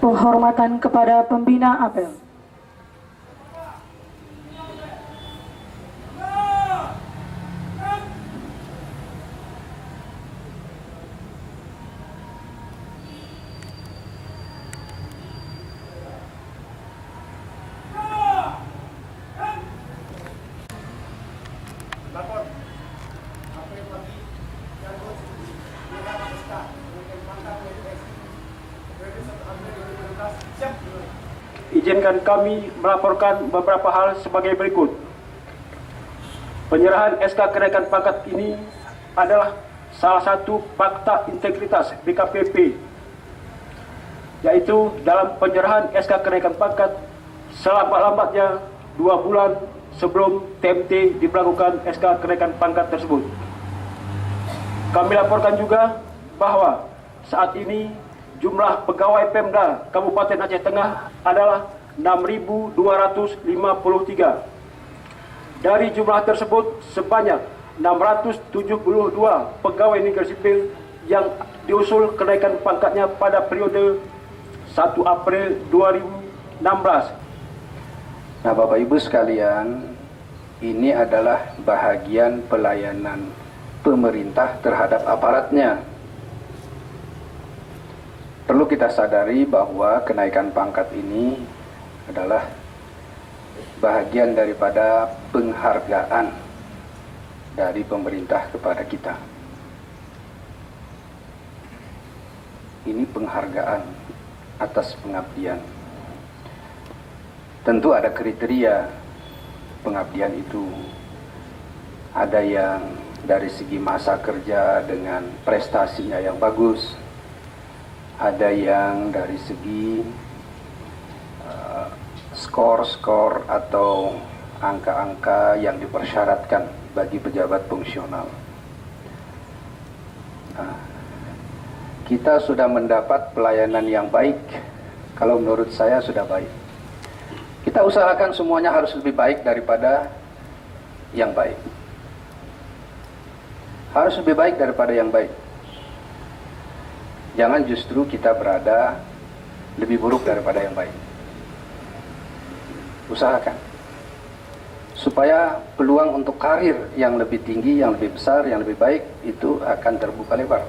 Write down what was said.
Penghormatan kepada pembina apel. Lapor apel pagi yang izinkan kami melaporkan beberapa hal sebagai berikut. Penyerahan SK kenaikan pangkat ini adalah salah satu fakta integritas BKPP, yaitu dalam penyerahan SK kenaikan pangkat selambat-lambatnya 2 bulan sebelum TMT diberlakukan SK kenaikan pangkat tersebut. Kami laporkan juga bahwa saat ini jumlah pegawai Pemda Kabupaten Aceh Tengah adalah 6.253. Dari jumlah tersebut sebanyak 672 pegawai negeri sipil yang diusul kenaikan pangkatnya pada periode 1 April 2016. Nah, Bapak Ibu sekalian, ini adalah bahagian pelayanan pemerintah terhadap aparatnya. Perlu kita sadari bahwa kenaikan pangkat ini adalah bahagian daripada penghargaan dari pemerintah kepada kita. Ini penghargaan atas pengabdian. Tentu ada kriteria pengabdian itu. Ada yang dari segi masa kerja dengan prestasinya yang bagus. Ada yang dari segi skor-skor atau angka-angka yang dipersyaratkan bagi pejabat fungsional. Nah, kita sudah mendapat pelayanan yang baik. Kalau menurut saya sudah baik. Kita usahakan semuanya harus lebih baik daripada yang baik. Harus lebih baik daripada yang baik. Jangan justru kita berada lebih buruk daripada yang baik. Usahakan supaya peluang untuk karir yang lebih tinggi, yang lebih besar, yang lebih baik itu akan terbuka lebar.